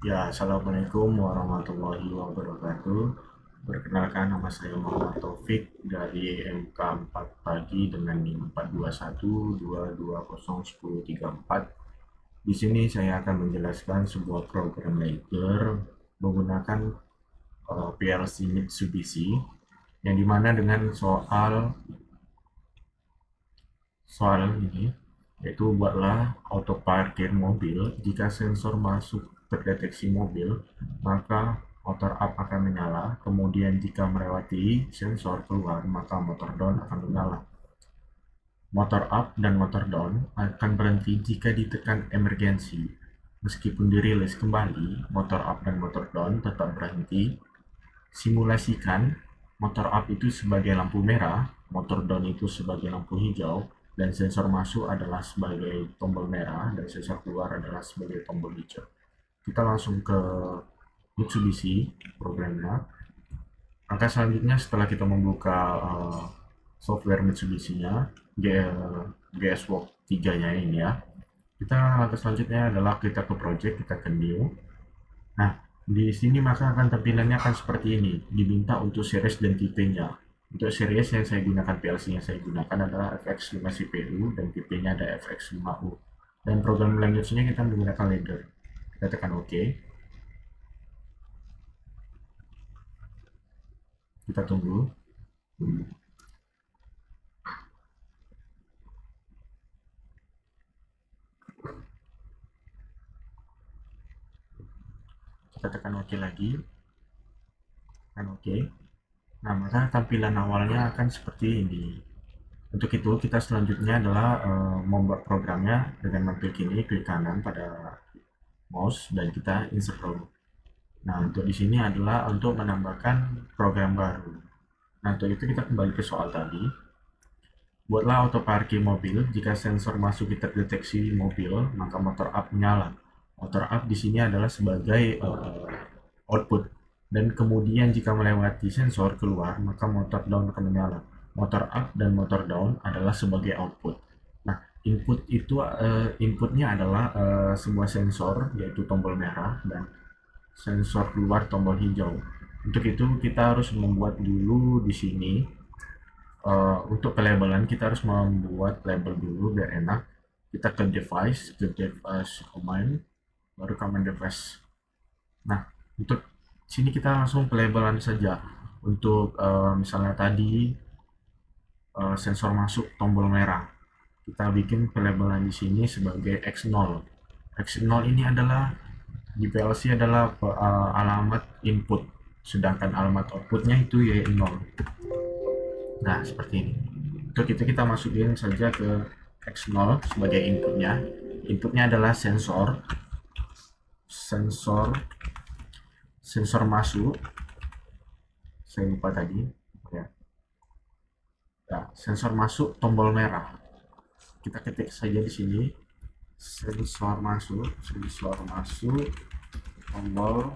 Ya, Assalamualaikum warahmatullahi wabarakatuh. Perkenalkan, nama saya Muhammad Taufik dari MK 4 Pagi dengan NIM 42122011034. Di sini saya akan menjelaskan sebuah program Lager menggunakan PLC Mitsubishi, yang dimana dengan soal ini, yaitu buatlah auto parkir mobil. Jika sensor masuk terdeteksi mobil, maka motor up akan menyala. Kemudian jika melewati sensor keluar, maka motor down akan menyala. Motor up dan motor down akan berhenti jika ditekan emergensi. Meskipun dirilis kembali, motor up dan motor down tetap berhenti. Simulasikan motor up itu sebagai lampu merah, motor down itu sebagai lampu hijau, dan sensor masuk adalah sebagai tombol merah, dan sensor keluar adalah sebagai tombol hijau. Kita langsung ke Mitsubishi programnya. Langkah selanjutnya setelah kita membuka software Mitsubishi-nya, GS Work 3-nya ini ya, kita langkah selanjutnya adalah kita ke project, kita ke new. Nah, di sini maka akan tampilannya akan seperti ini. Diminta untuk series dan tipenya. Untuk series yang saya gunakan, PLC yang saya gunakan adalah FX5 CPU dan tipenya ada FX5U. Dan program language-nya kita menggunakan Ladder. Kita tekan OK. Kita tunggu. Kita tekan OK lagi. Tekan OK. Nah, maka tampilan awalnya akan seperti ini. Untuk itu, kita selanjutnya adalah membuat programnya dengan mengklik ini, klik kanan pada mouse, dan kita insert row. Nah, untuk di sini adalah untuk menambahkan program baru. Nah, untuk itu kita kembali ke soal tadi. Buatlah auto parkir mobil. Jika sensor masuk terdeteksi mobil, maka motor up menyala. Motor up di sini adalah sebagai output. Dan kemudian jika melewati sensor keluar, maka motor down akan menyala. Motor up dan motor down adalah sebagai output. Nah, inputnya adalah sebuah sensor, yaitu tombol merah, dan sensor keluar tombol hijau. Untuk itu kita harus membuat dulu di sini untuk pelabelan. Kita harus membuat label dulu biar enak. Kita ke device command, baru command device. Nah, untuk sini kita langsung pelabelan saja. Untuk misalnya tadi sensor masuk tombol merah, kita bikin pelabelan di sini sebagai X0. X0 ini adalah di PLC adalah alamat input, sedangkan alamat outputnya itu ya 0. Nah, seperti ini. Untuk itu kita masukin saja ke X0 sebagai inputnya. Inputnya adalah sensor sensor masuk. Saya lupa tadi. Ya. Nah, sensor masuk tombol merah. Kita ketik saja di sini sensor masuk tombol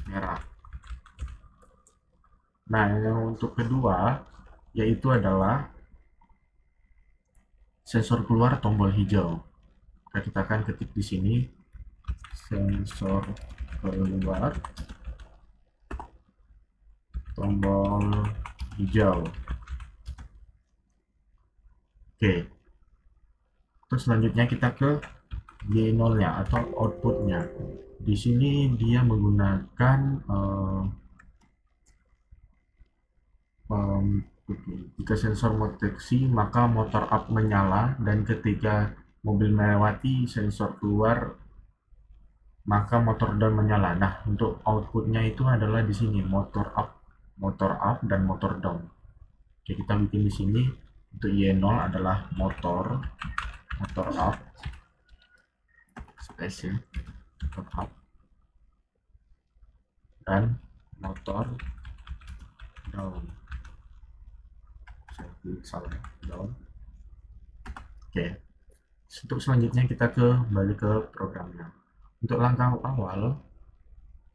merah. Nah, yang untuk kedua yaitu adalah sensor keluar tombol hijau. Kita akan ketik di sini sensor keluar tombol hijau. Oke. Terus selanjutnya kita ke Y0-nya atau outputnya. Di sini dia menggunakan jika sensor mendeteksi maka motor up menyala, dan ketika mobil melewati sensor keluar maka motor down menyala. Nah, untuk outputnya itu adalah di sini motor up dan motor down. Oke, kita bikin di sini untuk Y0 adalah motor up, space motor up, dan motor down. Saya klik salah, down. Oke, untuk selanjutnya kita kembali ke programnya. Untuk langkah awal,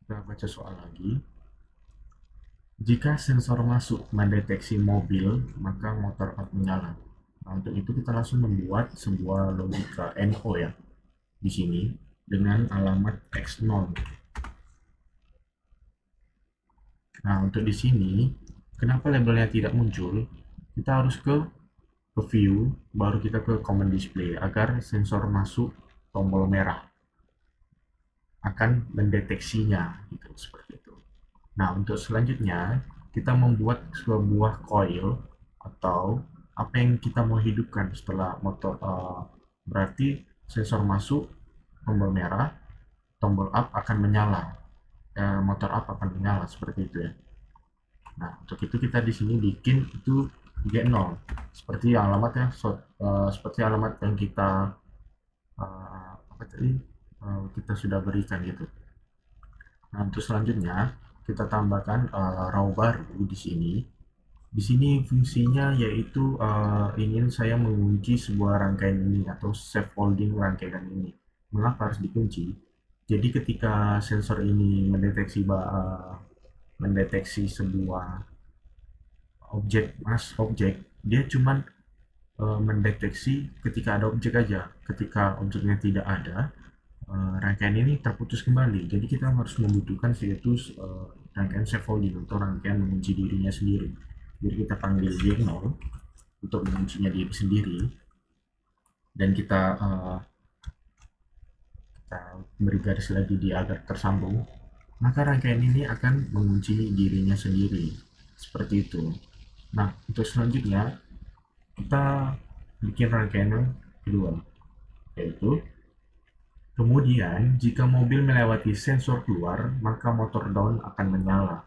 kita baca soal lagi. Jika sensor masuk mendeteksi mobil, maka motor up menyala. Nah, untuk itu kita langsung membuat sebuah logika NO ya di sini. dengan alamat X0. Nah, untuk di sini, kenapa labelnya tidak muncul? Kita harus ke view, baru kita ke common display agar sensor masuk tombol merah akan mendeteksinya, gitu, seperti itu. Nah, untuk selanjutnya, kita membuat sebuah coil atau apa yang kita mau hidupkan setelah motor, berarti sensor masuk tombol merah, tombol up akan menyala, motor up akan menyala, seperti itu ya. Nah, untuk itu kita di sini bikin itu G0 seperti alamat ya, seperti alamat yang kita apa tadi, kita sudah berikan gitu. Nah, untuk selanjutnya kita tambahkan raw baru di sini. Di sini fungsinya yaitu ingin saya mengunci sebuah rangkaian ini atau safe holding rangkaian ini. Mengapa harus dikunci? Jadi ketika sensor ini mendeteksi sebuah objek, dia cuman mendeteksi ketika ada objek aja. Ketika objeknya tidak ada, rangkaian ini terputus kembali. Jadi kita harus membutuhkan situs rangkaian scaffolding atau rangkaian mengunci dirinya sendiri. Jadi kita panggil G0 untuk menguncinya diri sendiri, dan kita beri garis lagi di agar tersambung. Maka rangkaian ini akan mengunci dirinya sendiri. Seperti itu. Nah, untuk selanjutnya kita bikin rangkaian yang kedua, yaitu kemudian, jika mobil melewati sensor keluar, maka motor down akan menyala.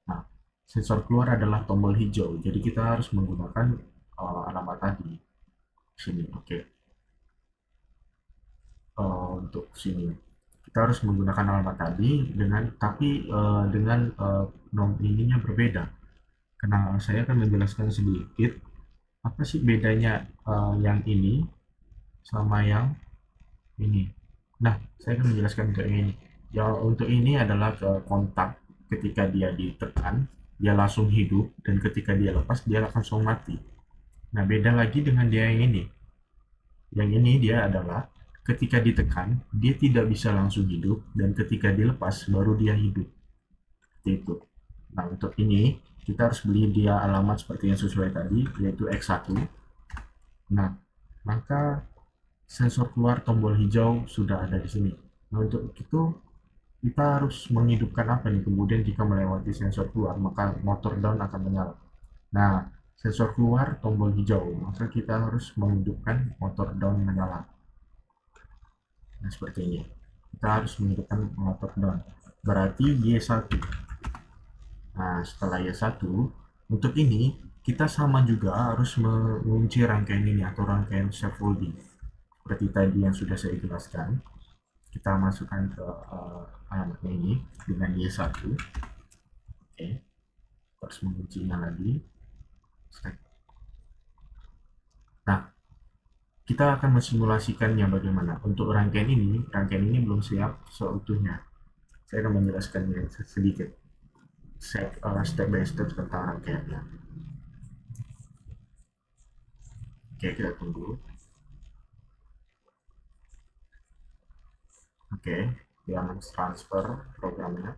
Nah, sensor keluar adalah tombol hijau, jadi kita harus menggunakan alamat tadi. Sini, oke. Untuk sini, kita harus menggunakan alamat tadi dengan nom ininya berbeda. Karena saya akan menjelaskan sedikit apa sih bedanya yang ini sama yang ini. Nah, saya akan menjelaskan untuk ini. Ya, untuk ini adalah ke kontak, ketika dia ditekan, dia langsung hidup, dan ketika dia lepas, dia langsung mati. Nah, beda lagi dengan dia yang ini. Yang ini dia adalah ketika ditekan, dia tidak bisa langsung hidup, dan ketika dilepas, baru dia hidup. Seperti itu. Nah, untuk ini, kita harus beli dia alamat seperti yang sesuai tadi, yaitu X1. Nah, maka sensor keluar tombol hijau sudah ada di sini. Nah, untuk itu kita harus menghidupkan apa nih? Kemudian jika melewati sensor keluar, maka motor down akan menyala. Nah, sensor keluar tombol hijau, maka kita harus menghidupkan motor down menyala. Nah, seperti ini. Kita harus menghidupkan motor down. Berarti Y1. Nah, setelah Y1, untuk ini kita sama juga harus mengunci rangkaian ini atau rangkaian scaffolding. Seperti tadi yang sudah saya jelaskan, kita masukkan ke alamatnya ini dengan Y1. Oke, harus menguncinya lagi. Nah, kita akan mensimulasikannya bagaimana. Untuk rangkaian ini belum siap seutuhnya. Saya akan menjelaskannya sedikit, step by step tentang rangkaiannya. Oke, kita tunggu. Oke, dia transfer programnya.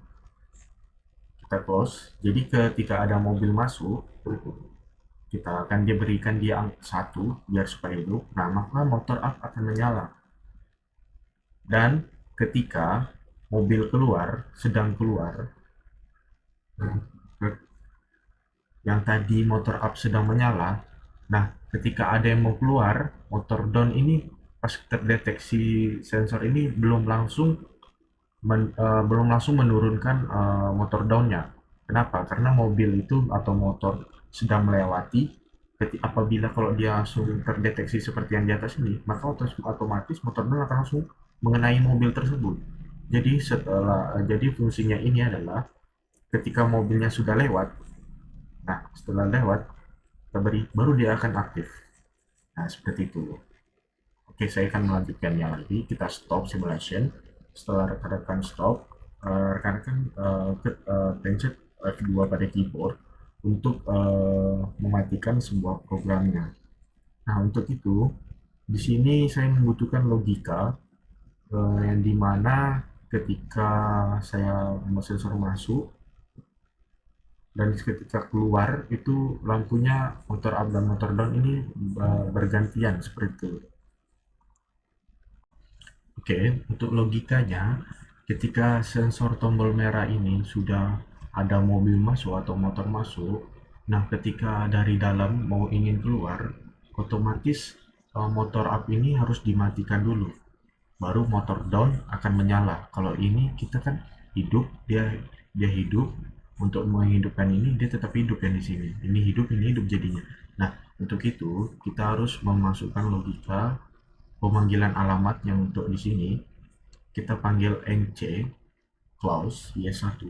Kita close. Jadi ketika ada mobil masuk, kita akan berikan dia satu biar supaya hidup. Nah, maka motor up akan menyala. Dan ketika mobil sedang keluar, yang tadi motor up sedang menyala, nah ketika ada yang mau keluar, motor down ini pas terdeteksi sensor ini belum langsung menurunkan motor downnya. Kenapa? Karena mobil itu atau motor sedang melewati. Apabila kalau dia langsung terdeteksi seperti yang di atas ini, maka otomatis motor down akan langsung mengenai mobil tersebut. Jadi fungsinya ini adalah ketika mobilnya sudah lewat, nah setelah lewat kita baru dia akan aktif. Nah, seperti itu. Oke, saya akan melanjutkannya lagi. Kita stop simulation. Setelah rekan-rekan stop, rekan-rekan pencet F2 pada keyboard untuk mematikan sebuah programnya. Nah, untuk itu di sini saya membutuhkan logika yang dimana ketika saya sensor masuk dan ketika keluar itu lampunya motor up dan motor down ini bergantian seperti itu. Oke, untuk logikanya, ketika sensor tombol merah ini sudah ada mobil masuk atau motor masuk, nah ketika dari dalam mau ingin keluar, otomatis motor up ini harus dimatikan dulu, baru motor down akan menyala. Kalau ini kita kan hidup, dia dia hidup, untuk menghidupkan ini dia tetap hidup yang di sini. Ini hidup jadinya. Nah, untuk itu kita harus memasukkan logika pemanggilan alamat yang untuk di sini kita panggil nc clause y1.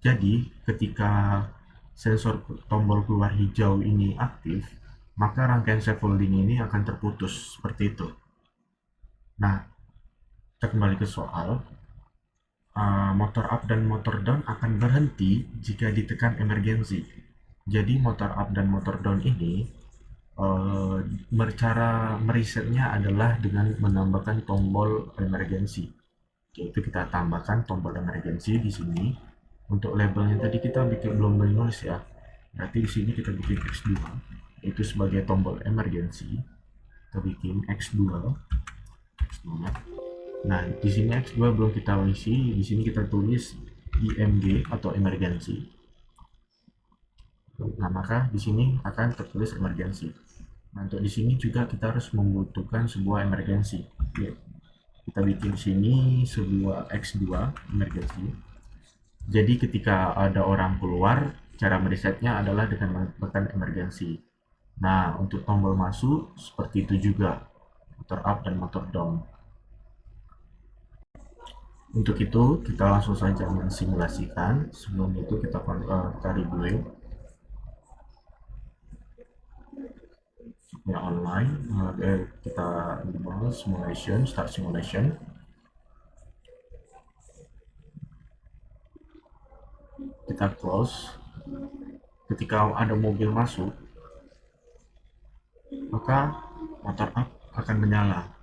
Jadi ketika sensor tombol keluar hijau ini aktif, maka rangkaian scaffolding ini akan terputus seperti itu. Nah, kita kembali ke soal. Motor up dan motor down akan berhenti jika ditekan emergensi. Jadi motor up dan motor down ini cara merisetnya adalah dengan menambahkan tombol emergensi. Yaitu kita tambahkan tombol emergensi di sini. Untuk labelnya tadi kita bikin belum menulis ya. Berarti di sini kita bikin X2 itu sebagai tombol emergensi. Kita bikin X2. Nah, di sini X2 belum kita isi, di sini kita tulis IMG atau emergency. Nah, maka di sini akan tertulis emergency. Nah, untuk di sini juga kita harus membutuhkan sebuah emergency. Ya, kita bikin sini sebuah X2 emergency. Jadi ketika ada orang keluar, cara meresetnya adalah dengan menekan emergency. Nah, untuk tombol masuk seperti itu juga, motor up dan motor down. Untuk itu, kita langsung saja mensimulasikan. Sebelum itu kita review ya online. Kita simulation, start simulation. Kita close. Ketika ada mobil masuk, maka motor up akan menyala.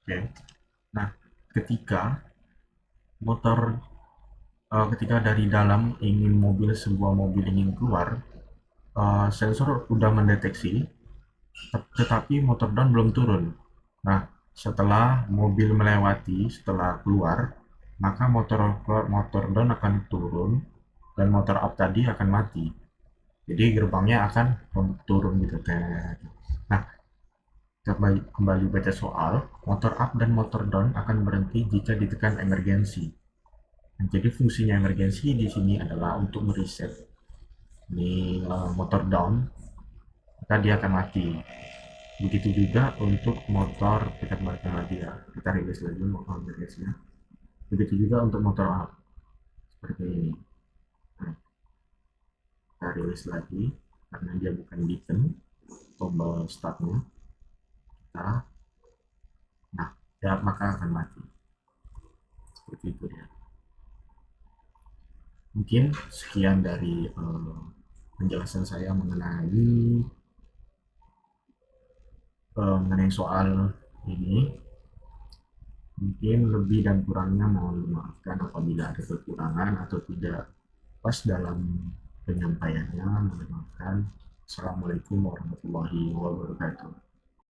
Oke. Nah, ketika motor ketika dari dalam sebuah mobil ingin keluar, sensor sudah mendeteksi, tetapi motor down belum turun. Nah, setelah mobil melewati, setelah keluar, maka motor down akan turun dan motor up tadi akan mati. Jadi gerbangnya akan turun gitu. Nah, kita kembali baca soal. Motor up dan motor down akan berhenti jika ditekan emergensi. Nah, jadi fungsinya emergensi di sini adalah untuk mereset ini motor down, maka dia akan mati. Begitu juga untuk motor, kita kembalikan lagi ya, kita rilis lagi motor rilisnya. Begitu juga untuk motor up, seperti ini. Nah, kita rilis lagi karena dia bukan beacon tombol startnya. Kita, nah, ya maka akan mati. Seperti itu dia. Mungkin sekian dari penjelasan saya mengenai soal ini. Mungkin lebih dan kurangnya mohon dimaafkan apabila ada kekurangan atau tidak pas dalam penyampaiannya. Mohon dimaafkan. Assalamualaikum warahmatullahi wabarakatuh.